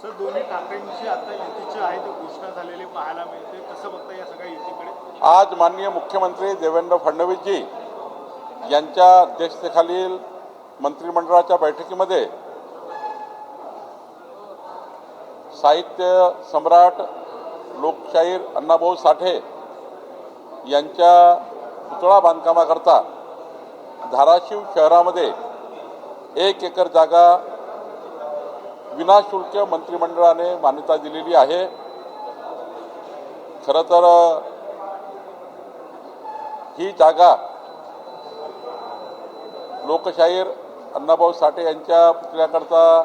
Sir, दोन्ही ठाकरेंची आता युतीची आहे ती घोषणा झालेली पाहायला मिळते. कसं बघता या सगळ्या युतीकडे? आज माननीय मुख्यमंत्री देवेंद्र फडणवीसजी यांच्या अध्यक्षतेखालील मंत्रिमंडळाच्या बैठकीमध्ये साहित्य सम्राट लोकशाहीर अण्णाभाऊ साठे यांच्या पुतळा बांधकामाकरता धाराशिव शहरामध्ये 1 एकर जागा विनाशुल्क मंत्रिमंडळाने मान्यता दिलेली आहे. खरं तर ही जागा लोकशाहीर अण्णाभाऊ साठे यांच्या पुतळ्याकरता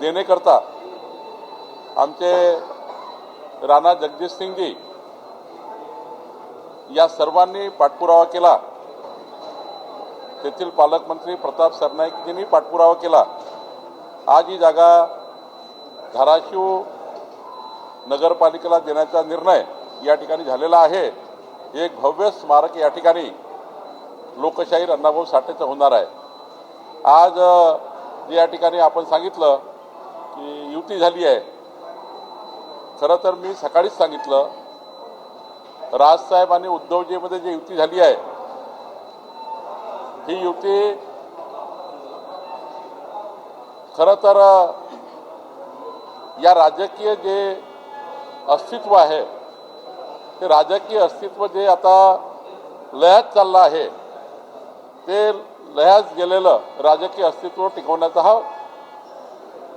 देण्याकरता आमचे राणा जगजितसिंगजी या सर्वांनी पाठपुरावा केला. तेथील पालकमंत्री प्रताप सरनाईकजींनी पाठपुरावा केला. आज ही जागा धाराशिव नगरपालिकेला देण्याचा निर्णय या ठिकाणी झालेला आहे. एक भव्य स्मारक या ठिकाणी लोकशाहीर अण्णाभाऊ साठेचं होणार आहे. आज जे या ठिकाणी आपण सांगितलं की युती झाली आहे, खरं तर मी सकाळीच सांगितलं राजसाहेब आणि उद्धवजीमध्ये जी युती झाली आहे ही युती खरं तर या राजकीय जे अस्तित्व आहे ते राजकीय अस्तित्व जे आता लयात चाललं आहे ते लयास गेलेलं राजकीय अस्तित्व टिकवण्याचा हा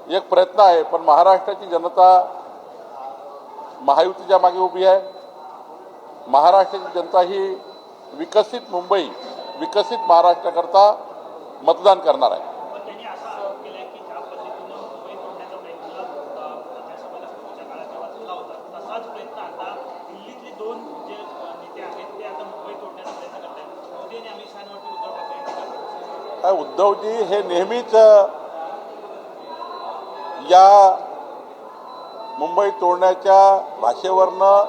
एक प्रयत्न आहे. पण महाराष्ट्राची जनता महायुतीच्या मागे उभी आहे. महाराष्ट्राची जनता ही विकसित मुंबई विकसित महाराष्ट्राकरता मतदान करणार आहे. उद्धवजी हे नेहमीच या मुंबई तोडण्याच्या भाषेवरनं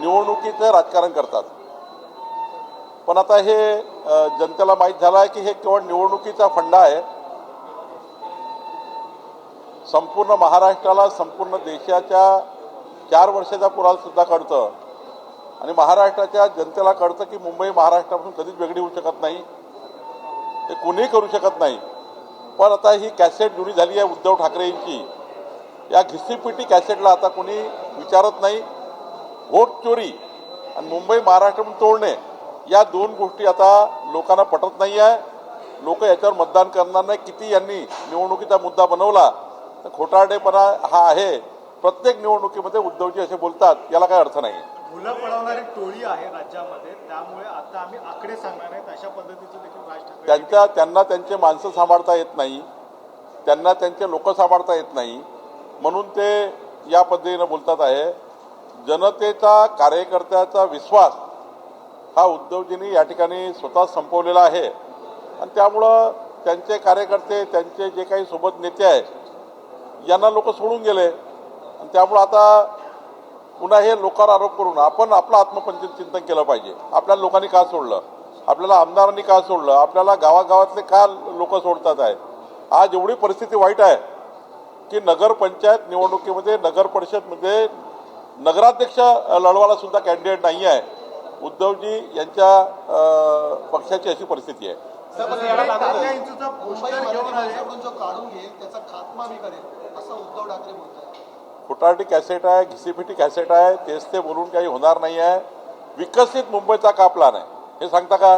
निवडणुकीचं राजकारण करतात. पण आता हे जनतेला माहीत झालं आहे की हे केवळ निवडणुकीचा फंडा आहे. संपूर्ण महाराष्ट्राला संपूर्ण देशाच्या 4 वर्षाच्या पुराला सुद्धा कळतं आणि महाराष्ट्राच्या जनतेला कळतं की मुंबई महाराष्ट्रापासून कधीच वेगळी होऊ शकत नाही. ते कोणीही करू शकत नाही. पण आता ही कॅसेट जुनी झाली आहे उद्धव ठाकरे यांची. या घिसीपिटी कॅसेटला आता कोणी विचारत नाही. व्होट चोरी आणि मुंबई महाराष्ट्रातून तोडणे या 2 गोष्टी आता लोकांना पटत नाही आहे. लोक याच्यावर मतदान करणार नाही. किती यांनी निवडणुकीचा मुद्दा बनवला तर खोटारडेपणा हा आहे. प्रत्येक निवडणुकीमध्ये उद्धवजी असे बोलतात, याला काही अर्थ नाही. मुलं पळवणारी टोळी आहे राज्यामध्ये, त्यामुळे आता आम्ही आकडे सांगणार नाहीत अशा पद्धतीचं देखील राज ठाकरे त्यांना त्यांचे माणसं सांभाळता येत नाही, त्यांना त्यांचे लोक सांभाळता येत नाही, म्हणून ते या पद्धतीनं बोलतात आहे. जनतेचा कार्यकर्त्याचा विश्वास हा उद्धवजींनी या ठिकाणी स्वतः संपवलेला आहे आणि त्यामुळं त्यांचे कार्यकर्ते त्यांचे जे काही सोबत नेते आहेत यांना लोक सोडून गेले आणि त्यामुळं आता पुन्हा हे लोकांवर आरोप करून आपण आपलं आत्मचिंतन केलं पाहिजे. आपल्या लोकांनी का सोडलं, आपल्याला आमदारांनी का सोडलं, आपल्याला गावागावातले का लोक सोडतात आहे. आज एवढी परिस्थिती वाईट आहे की नगरपंचायत निवडणुकीमध्ये नगर परिषदमध्ये नगराध्यक्ष लढवायला सुद्धा कॅन्डिडेट नाही आहे. उद्धवजी यांच्या पक्षाची अशी परिस्थिती आहे. खोटारडी कॅसेट आहे, घिसीपिटी कॅसेट आहे, तेच ते बोलून काही होणार नाही आहे. विकसित मुंबईचा का प्लॅन आहे हे सांगता का?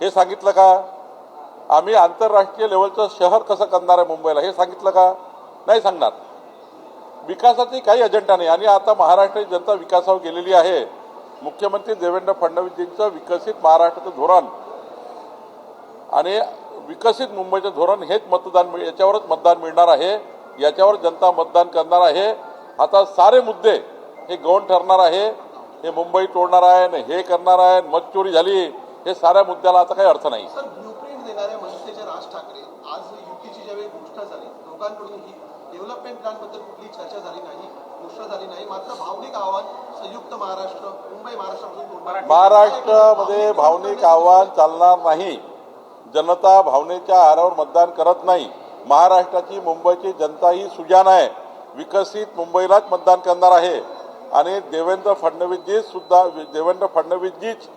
हे सांगितलं का? आम्ही आंतरराष्ट्रीय लेवलचं शहर कसं करणार आहे मुंबईला हे सांगितलं का? नाही सांगणार. विकासाची काही अजेंडा नाही. आणि आता महाराष्ट्राची जनता विकासावर गेलेली आहे. मुख्यमंत्री देवेंद्र फडणवीसजींचं विकसित महाराष्ट्राचं धोरण आणि विकसित मुंबईचं धोरण हेच याच्यावरच मतदान मिळणार आहे. याच्यावर जनता मतदान करणार आहे. आता सारे मुद्दे हे गौण ठरणार आहे. हे मुंबई तोडणार आहे, हे करणार आहे, मत चोरी झाली, हे साऱ्या मुद्द्याला आता काही अर्थ नाही. सर, ब्लूप्रिंट देणाऱ्या मनसेचे राज ठाकरे आज युतीची ज्यावेळी घोषणा झाली दोघांकडून ही डेव्हलपमेंट प्लॅन बद्दल कुठली चर्चा झाली नाही, घोषणा झाली नाही. मात्र भावनिक आव्हान संयुक्त महाराष्ट्र मुंबई महाराष्ट्रापासून महाराष्ट्रामध्ये भावनिक आव्हान चालणार नाही. जनता भावनेच्या आधारावर मतदान करत नाही. महाराष्ट्राची, मुंबईची जनता ही सुजाण आहे. विकसित मुंबईलाच मतदान करणार आहे. आणि देवेंद्र फडणवीसजीच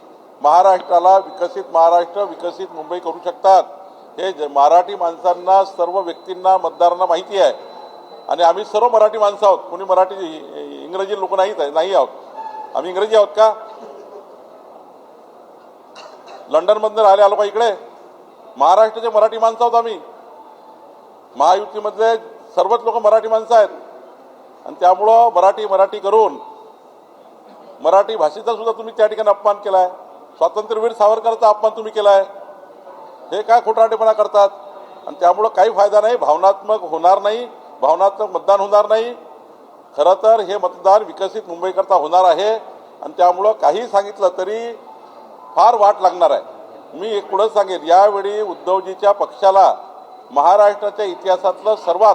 महाराष्ट्राला विकसित महाराष्ट्र, विकसित मुंबई करू शकतात. हे मराठी माणसांना, सर्व व्यक्तींना, मतदारांना माहिती आहे. आणि आम्ही सर्व मराठी माणसं आहोत. कोणी मराठी इंग्रजी लोक नाही आहोत. आम्ही इंग्रजी आहोत का? लंडनमधून आलो का इकडे? महाराष्ट्राचे मराठी माणसं आहोत आम्ही. महायुतीमधले सर्वच लोक मराठी माणसं आहेत. आणि त्यामुळं मराठी करून मराठी भाषेचा सुद्धा तुम्ही त्या ठिकाणी अपमान केलाय. स्वातंत्र्यवीर सावरकरांचा अपमान तुम्ही केलाय. हे काय खोटारडेपणा करतात. आणि त्यामुळं काही फायदा नाही. भावनात्मक होणार नाही, भावनात्मक मतदान होणार नाही. खरं तर हे मतदान विकसित मुंबईकरता होणार आहे. आणि त्यामुळं काही सांगितलं तरी फार वाट लागणार आहे. मी एक पुढं सांगेन, यावेळी उद्धवजीच्या पक्षाला महाराष्ट्राच्या इतिहासातलं सर्वात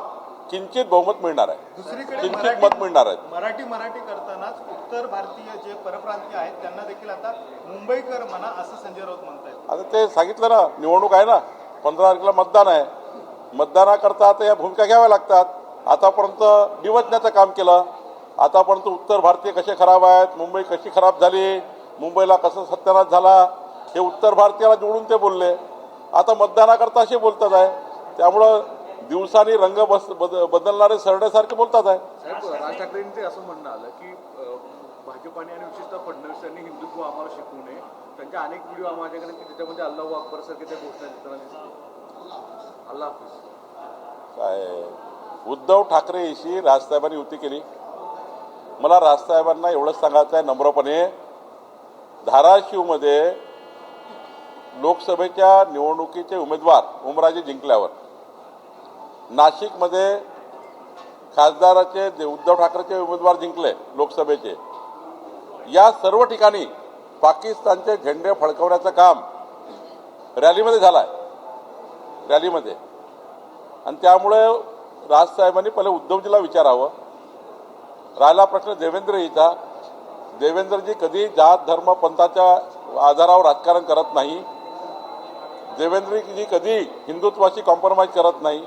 किंचित बहुमत मिळणार आहे. दुसरीकडे किंचित मत मिळणार आहे. मराठी करतानाच उत्तर भारतीय जे परप्रांतीय आहेत त्यांना देखील आता मुंबईकर म्हणा असं संजय राऊत म्हणतायत. आता ते सांगितलं ना, निवडणूक आहे ना, 15 तारखेला मतदान आहे. मतदानाकरता आता या भूमिका घ्याव्या लागतात. आतापर्यंत डिवचण्याचं काम केलं. आतापर्यंत उत्तर भारतीय कसे खराब आहेत, मुंबई कशी खराब झाली, मुंबईला कसं सत्यानाश झाला, हे उत्तर भारतीयाला जोडून ते बोलले. आता मतदानाकरता असे बोलतात आहे. त्यामुळं दिवसांनी रंग बदलणारे सरड्यासारखे बोलतात आहे. साहेब, राज ठाकरेंचे असं म्हणणं आलं की भाजपाने आणि विशेषतः फडणवीस यांनी हिंदुत्व आम्हाला शिकवू नये. त्यांच्या अनेक व्हिडिओ माझ्याकडे की त्याच्यामध्ये अल्लाहू अकबर सारखे त्या घोषणा देताना दिसतात. अल्लाह हाफिज. काय उद्धव ठाकरेशी राजसाहेबांनी युती केली. मला राजसाहेबांना एवढंच सांगायचं आहे नम्रपणे, धाराशिवमध्ये लोकसभेच्या निवडणुकीचे उमेदवार उमराजे जिंकल्यावर, नाशिकमध्ये खासदाराचे उद्धव ठाकरेचे उमेदवार जिंकले लोकसभेचे, या सर्व ठिकाणी पाकिस्तानचे झेंडे फडकवण्याचं काम रॅलीमध्ये झालं आहे. रॅलीमध्ये. आणि त्यामुळे राजसाहेबांनी पहिले उद्धवजीला विचारावं. राहिला प्रश्न देवेंद्रजीचा, देवेंद्रजी कधी जात धर्म पंथाच्या आधारावर राजकारण करत नाही. देवेंद्रजी कधी हिंदुत्वाशी कॉम्प्रोमाइज करत नाही.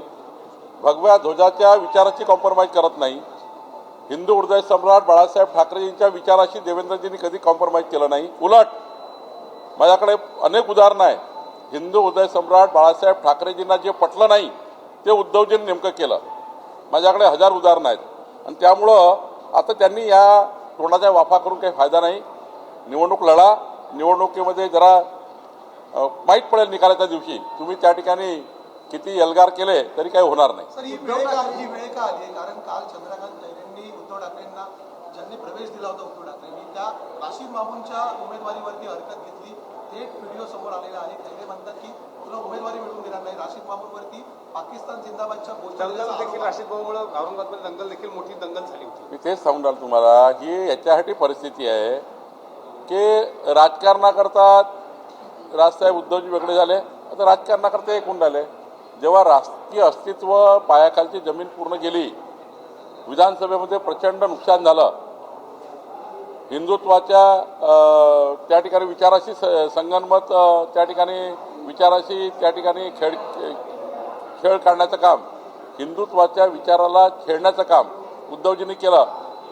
भगव्या ध्वजाच्या विचाराची कॉम्प्रोमाइज करत नाही. हिंदू हृदय सम्राट बाळासाहेब ठाकरेजींच्या विचाराशी देवेंद्रजींनी कधी कॉम्प्रोमाइज केलं नाही. उलट माझ्याकडे अनेक उदाहरणं आहेत. हिंदू हृदय सम्राट बाळासाहेब ठाकरेजींना जे पटलं नाही ते उद्धवजींनी नेमकं केलं. माझ्याकडे 1000 उदाहरणं आहेत. आणि त्यामुळं आता त्यांनी या तोंडाच्या वाफा करून काही फायदा नाही. निवडणूक लढा. निवडणुकीमध्ये जरा माहीत पडेल निकालाच्या दिवशी. तुम्ही त्या ठिकाणी किती एल्गार केले तरी काही होणार नाही. सर, ही वेळ का आली? कारण काल चंद्रकांत खैरेंनी उद्धव ठाकरेंना, ज्यांनी प्रवेश दिला होता उद्धव ठाकरेंनी, त्या राशीद मामूनच्या उमेदवारीवरती हरकत घेतली. थेट व्हिडिओ समोर आलेला आहे. खैरे म्हणतात की तुला उमेदवारी मिळवून देणार नाही. राशीद मामूनवरती पाकिस्तान जिंदाबादच्या दंगल देखील राशीद भाऊमुळे औरंगाबादमध्ये दंगल देखील मोठी दंगल झाली होती. मी तेच सांगून राहिलो तुम्हाला, ही याच्यासाठी परिस्थिती आहे की राजकारणाकरता राजसाहेब उद्धवजी वेगळे झाले, आता राजकारणाकरता एक होऊन राहिले. जेव्हा राजकीय अस्तित्व पायाखालची जमीन पूर्ण गेली, विधानसभेमध्ये प्रचंड नुकसान झालं, हिंदुत्वाच्या त्या ठिकाणी विचाराशी संगनमत, त्या ठिकाणी विचाराशी त्या ठिकाणी खेळ काढण्याचं काम, हिंदुत्वाच्या विचाराला छेडण्याचं काम उद्धवजींनी केलं.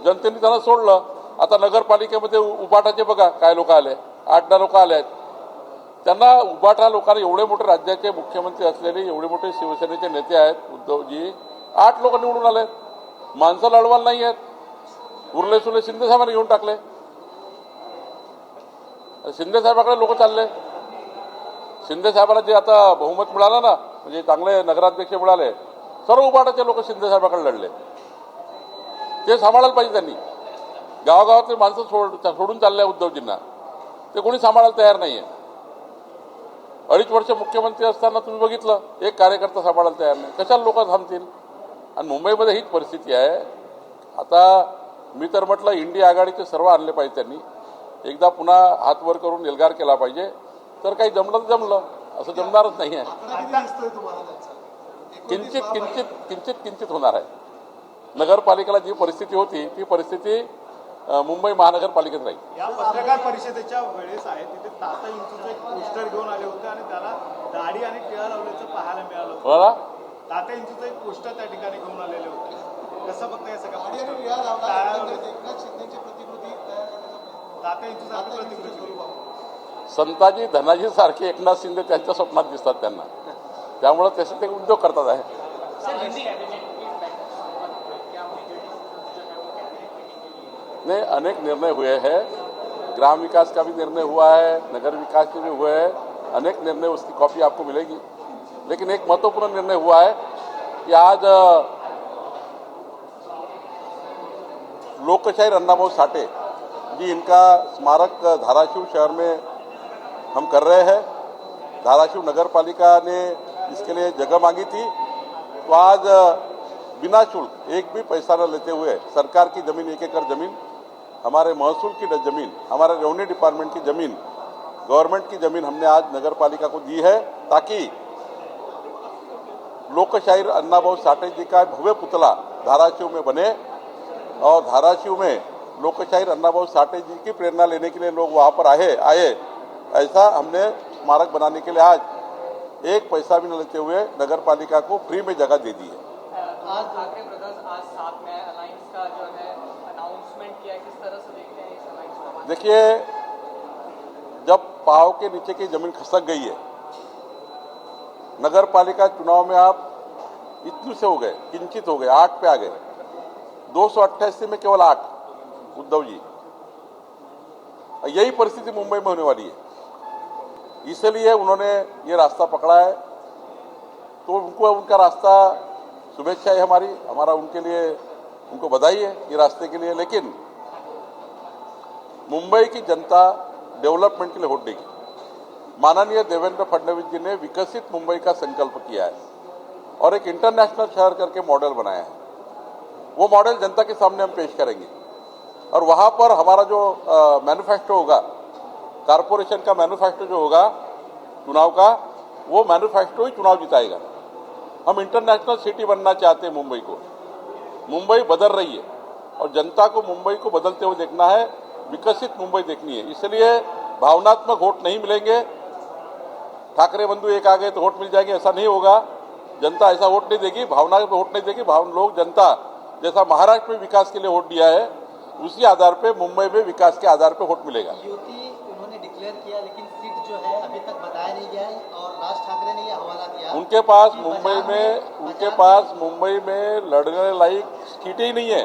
जनतेने त्यांना सोडलं. आता नगरपालिकेमध्ये उबाटाचे बघा काय लोक आले, 8-10 लोक आले आहेत. त्यांना उबाटा लोकांना, एवढे मोठे राज्याचे मुख्यमंत्री असलेले एवढे मोठे शिवसेनेचे नेते आहेत उद्धवजी, 8 लोक निवडून आले. माणसं लढवायला नाही आहेत. उरले सुरले शिंदे साहेबांनी घेऊन टाकले. शिंदे साहेबाकडे लोक चालले. शिंदे साहेबांना जे आता बहुमत मिळालं ना, म्हणजे चांगले नगराध्यक्ष मिळाले, सर्व उबाटाचे लोक शिंदे साहेबाकडे लढले. ते सांभाळायला पाहिजे त्यांनी. गावागावातली माणसं सोडून चालले उद्धवजींना. ते कोणी सांभाळायला तयार नाहीये. 2.5 वर्ष मुख्यमंत्री असताना तुम्ही बघितलं, एक कार्यकर्ता सांभाळायला तयार नाही. कशाला लोक थांबतील? आणि मुंबईमध्ये हीच परिस्थिती आहे. आता मी तर म्हटलं इंडिया आघाडीचे सर्व आणले पाहिजे त्यांनी. एकदा पुन्हा हात वर करून एल्गार केला पाहिजे. तर काही जमलं तर जमलं, असं जमणारच नाही आहे. किंचित होणार आहे. नगरपालिकेला जी परिस्थिती होती ती परिस्थिती मुंबई महानगरपालिकेत राहील. या पत्रकार परिषदेच्या वेळेस आहे तिथे ताता इंचूचं एक पोस्टर घेऊन आले होते आणि त्याला दाढी आणि टिळा लावल्याचं पाहायला मिळालं होतं. बघा ताता इंचूचं एक पोस्टर त्या ठिकाणी घेऊन आलेले होते. कसं बघता या सगळ्या आणि पोस्टर? टिळा लावला टाळ्या- एकनाथ शिंदेची प्रतिकृती तयार करण्याचा प्रयत्न. ताता इंचूचं प्रतिकृती संताजी धनाजी सारखे एकनाथ शिंदे त्यांच्या स्वप्नात दिसतात त्यांना, त्यामुळे तसे ते उद्योग करतात आहे. नहीं, अनेक निर्णय हुए हैं, ग्राम विकास का भी निर्णय हुआ है, नगर विकास के भी हुए हैं, अनेक निर्णय, उसकी कॉपी आपको मिलेगी. लेकिन एक महत्वपूर्ण निर्णय हुआ है कि आज लोकशाहीर अन्नाभाऊ साठे जी, इनका स्मारक धाराशिव शहर में हम कर रहे हैं. धाराशिव नगर पालिका ने इसके लिए जगह मांगी थी, तो आज बिना शुल्क एक भी पैसा न लेते हुए सरकार की जमीन, 1 एकड़ जमीन, हमारे महसूल की जमीन, हमारे रेवेन्यू डिपार्टमेंट की जमीन, गवर्नमेंट की जमीन हमने आज नगर पालिका को दी है, ताकि लोकशाहीर अन्नाभाऊ साठे जी का भव्य पुतला धाराशिव में बने और धाराशिव में लोकशाहीर अन्नाभाऊ साठे जी की प्रेरणा लेने के लिए लोग वहां पर आए. ऐसा हमने स्मारक बनाने के लिए आज एक पैसा भी न लेते हुए नगर पालिका को फ्री में जगह दे दी है. आज ठाकरे ब्रदर्स आज साथ में अलायंस का जो है अनाउंसमेंट किया, किस तरह से देखते हैं इस अलायंस को? देखिए, जब पाव के नीचे की जमीन खसक गई है, नगर पालिका चुनाव में आप इतने से हो गए, किंचित हो गए, 8 पे आ गए, 288 में केवल 8 उद्धव जी. यही परिस्थिति मुंबई में होने वाली है, इसलिए उन्होंने ये रास्ता पकड़ा है. तो उनको उनका रास्ता, शुभेच्छा है हमारा उनके लिए, उनको बधाई है ये रास्ते के लिए. लेकिन मुंबई की जनता डेवलपमेंट के लिए वोट देगी. माननीय देवेंद्र फडणवीस जी ने विकसित मुंबई का संकल्प किया है और एक इंटरनेशनल शहर करके मॉडल बनाया है. वो मॉडल जनता के सामने हम पेश करेंगे और वहां पर हमारा जो मैनिफेस्टो होगा, कारपोरेशन का मैनिफेस्टो जो होगा चुनाव का, वो मैनिफेस्टो ही चुनाव जिताएगा. हम इंटरनेशनल सिटी बनना चाहते हैं मुंबई को. मुंबई बदल रही है और जनता को मुंबई को बदलते हुए देखना है, विकसित मुंबई देखनी है. इसलिए भावनात्मक वोट नहीं मिलेंगे. ठाकरे बंधु एक आ गए तो वोट मिल जाएंगे, ऐसा नहीं होगा. जनता ऐसा वोट नहीं देगी, भावना पे वोट नहीं देगी. लोग जनता जैसा महाराष्ट्र में विकास के लिए वोट दिया है, उसी आधार पे मुंबई में विकास के आधार पे वोट मिलेगा. युति उन्होंने डिक्लेयर किया, लेकिन सीट जो है अभी तक बताया नहीं गया है और राज ठाकरे ने यह हवाला दिया उनके पास कि मुंबई में लड़ने लायक सीटें ही नहीं है.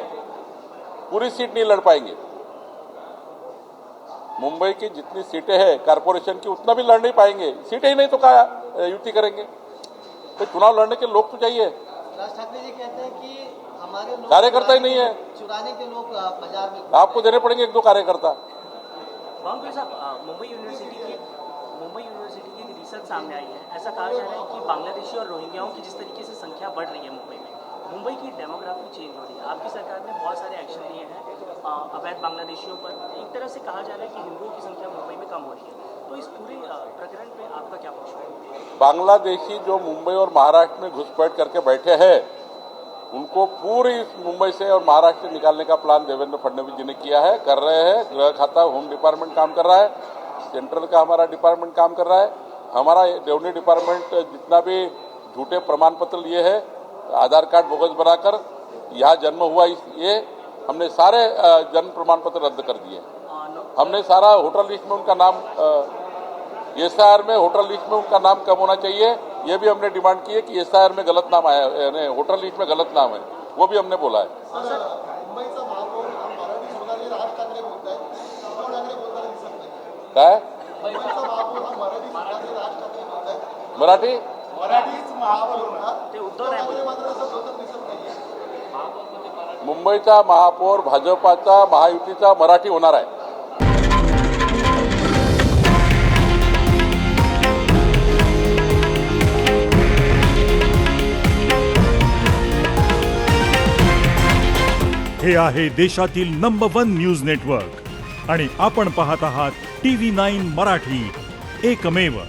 पूरी सीट नहीं लड़ पाएंगे. मुंबई की जितनी सीटें हैं कारपोरेशन की, उतना भी लड़ नहीं पाएंगे. सीटें ही नहीं तो क्या युति करेंगे? तो चुनाव लड़ने के लोग तो चाहिए. राज ठाकरे जी कहते हैं कि हमारे लोग कार्यकर्ता ही नहीं है. चुराने के लोग बाजार में आपको देने पड़ेंगे 1-2 कार्यकर्ता. बांग्ला साहब, मुंबई यूनिवर्सिटी की एक रिसर्च सामने आई है. ऐसा कहा जा रहा है कि बांग्लादेशी और रोहिंग्याओं की जिस तरीके से संख्या बढ़ रही है मुंबई की डेमोग्राफी चेंज हो रही है. आपकी सरकार ने बहुत सारे एक्शन लिए हैं अवैध बांग्लादेशियों पर. एक तरह से कहा जा रहा है कि हिंदुओं की संख्या मुंबई में कम हो रही है. तो इस पूरे प्रकरण पे आपका क्या पक्ष है? बांग्लादेशी जो मुंबई और महाराष्ट्र में घुसपैठ करके बैठे हैं, उनको पूरी मुंबई से और महाराष्ट्र से निकालने का प्लान देवेंद्र फडणवीस जी ने किया है, कर रहे हैं. गृह खाता, होम डिपार्टमेंट काम कर रहा है, सेंट्रल का हमारा डिपार्टमेंट काम कर रहा है. हमारा रेवेन्यू डिपार्टमेंट जितना भी झूठे प्रमाण पत्र लिए है, आधार कार्ड बोगस बनाकर यहाँ जन्म हुआ, ये हमने सारे जन्म प्रमाण पत्र रद्द कर दिए. हमने सारा होटल लिस्ट में उनका नाम, SIR में होटल लिस्ट में उनका नाम कम होना चाहिए, ये भी हमने डिमांड की है कि SIR में गलत नाम आया, यानी होटल लिस्ट में गलत नाम है, वो भी हमने बोला है. मुंबईचा महापौर हा मराठी सोडाने राज ठाकरे बोलत आहेत, उद्धव ठाकरे बोलताना दिसत नाही. काय मुंबईचा महापौर हा मराठी सोडाने राज ठाकरे बोलत आहेत. मराठी मराठीच महापौर ना. ते उद्धव नाही ठाकरे मात्र असं बोलताना दिसत नाहीये. मुंबईचा महापौर भाजपाचा, महायुतीचा मराठी होणार आहे. हे आहे देशातील नंबर 1 न्यूज नेटवर्क आणि आपण पाहत आहात TV9 मराठी, एकमेव.